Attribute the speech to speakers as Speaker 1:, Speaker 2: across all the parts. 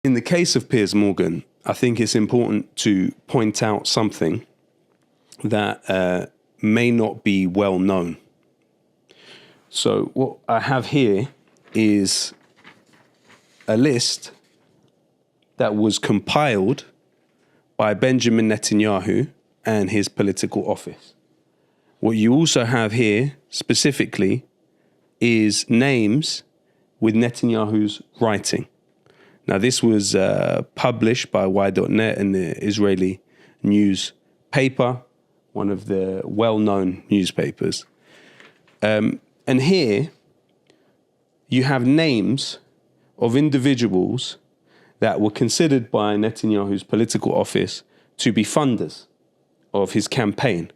Speaker 1: In the case of Piers Morgan, I think it's important to point out something that may not be well known. So what I have here is a list that was compiled by Benjamin Netanyahu and his political office. What you also have here specifically is names with Netanyahu's writing. Now, this was published by Y.net and the Israeli newspaper, one of the well-known newspapers. And here you have names of individuals that were considered by Netanyahu's political office to be funders of his campaign.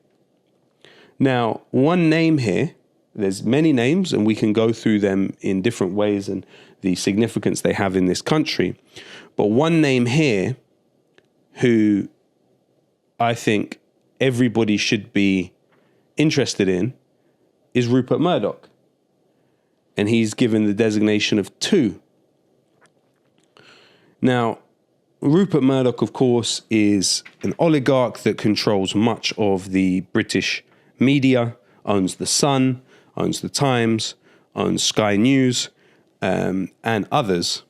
Speaker 1: Now, one name here, there's many names, and we can go through them in different ways and the significance they have in this country. But one name here who I think everybody should be interested in is Rupert Murdoch. And he's given the designation of 2. Now, Rupert Murdoch, of course, is an oligarch that controls much of the British media, owns The Sun, owns The Times, owns Sky News, and others.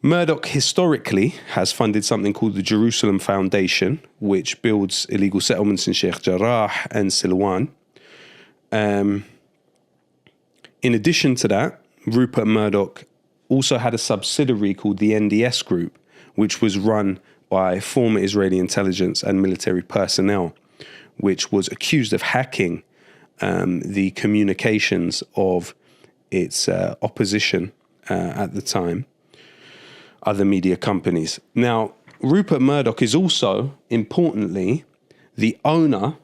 Speaker 1: Murdoch historically has funded something called the Jerusalem Foundation, which builds illegal settlements in Sheikh Jarrah and Silwan. In addition to that, Rupert Murdoch also had a subsidiary called the NDS Group, which was run by former Israeli intelligence and military personnel, which was accused of hacking the communications of its opposition at the time, other media companies. Now, Rupert Murdoch is also, importantly, the owner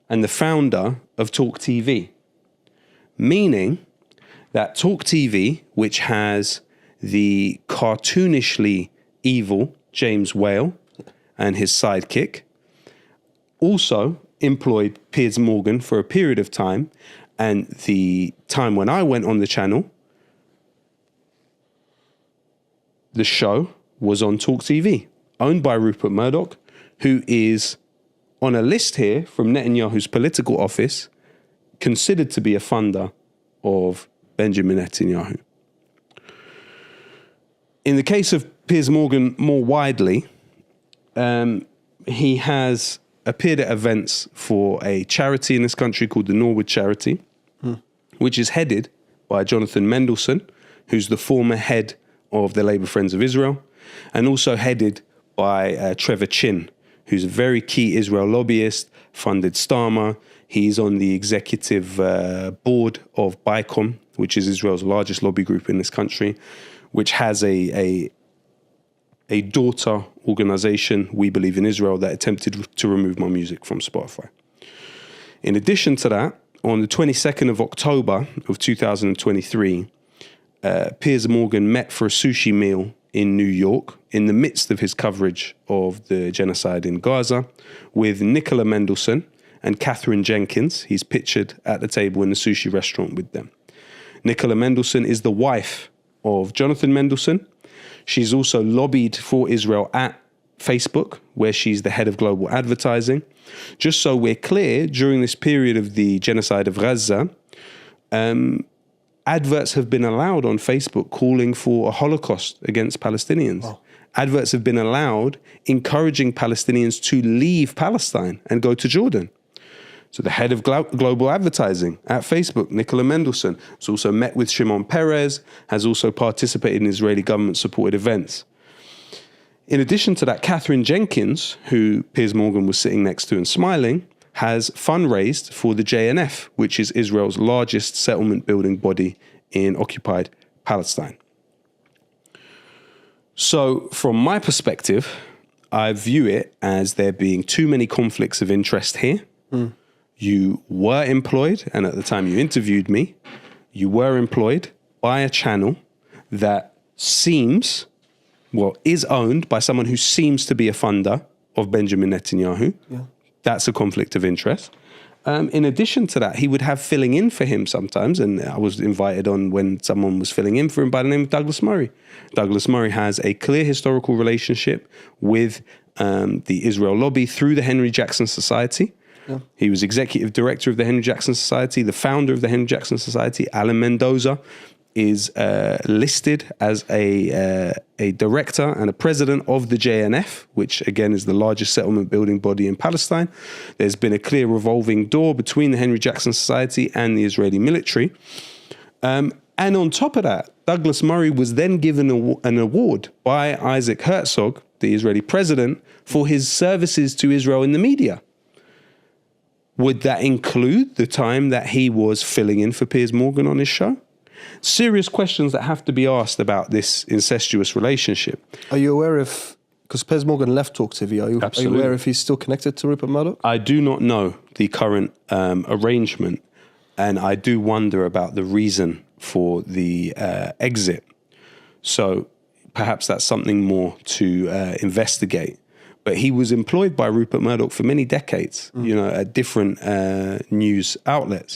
Speaker 1: and the founder of Talk TV, meaning that Talk TV, which has the cartoonishly evil James Whale and his sidekick, also employed Piers Morgan for a period of time. And the time when I went on the channel, the show was on Talk TV, owned by Rupert Murdoch, who is on a list here from Netanyahu's political office, considered to be a funder of Benjamin Netanyahu. In the case of Piers Morgan more widely, he has appeared at events for a charity in this country called the Norwood Charity, which is headed by Jonathan Mendelsohn, who's the former head of the Labour Friends of Israel, and also headed by Trevor Chin, who's a very key Israel lobbyist, funded Starmer. He's on the executive board of BICOM, which is Israel's largest lobby group in this country, which has a daughter organization, We Believe in Israel, that attempted to remove my music from Spotify. In addition to that, on the 22nd of October of 2023, Piers Morgan met for a sushi meal in New York in the midst of his coverage of the genocide in Gaza with Nicola Mendelsohn and Catherine Jenkins. He's pictured at the table in the sushi restaurant with them. Nicola Mendelsohn is the wife of Jonathan Mendelsohn. She's also lobbied for Israel at Facebook, where she's the head of global advertising. Just so we're clear, during this period of the genocide of Gaza, adverts have been allowed on Facebook calling for a Holocaust against Palestinians. Wow. Adverts have been allowed encouraging Palestinians to leave Palestine and go to Jordan. So the head of global advertising at Facebook, Nicola Mendelsohn, has also met with Shimon Peres, has also participated in Israeli government-supported events. In addition to that, Catherine Jenkins, who Piers Morgan was sitting next to and smiling, has fundraised for the JNF, which is Israel's largest settlement building body in occupied Palestine. So from my perspective, I view it as there being too many conflicts of interest here. You were employed, and at the time you interviewed me, you were employed by a channel that is owned by someone who seems to be a funder of Benjamin Netanyahu. Yeah. That's a conflict of interest. In addition to that, he would have filling in for him sometimes, and I was invited on when someone was filling in for him by the name of Douglas Murray. Douglas Murray has a clear historical relationship with the Israel lobby through the Henry Jackson Society. Yeah. He was executive director of the Henry Jackson Society, the founder of the Henry Jackson Society. Alan Mendoza is listed as a director and a president of the JNF, which again is the largest settlement building body in Palestine. There's been a clear revolving door between the Henry Jackson Society and the Israeli military. And on top of that, Douglas Murray was then given an award by Isaac Herzog, the Israeli president, for his services to Israel in the media. Would that include the time that he was filling in for Piers Morgan on his show? Serious questions that have to be asked about this incestuous relationship.
Speaker 2: Are you aware if, because Piers Morgan left Talk TV, are you aware if he's still connected to Rupert Murdoch?
Speaker 1: I do not know the current arrangement, and I do wonder about the reason for the exit. So perhaps that's something more to investigate. But he was employed by Rupert Murdoch for many decades, at different news outlets.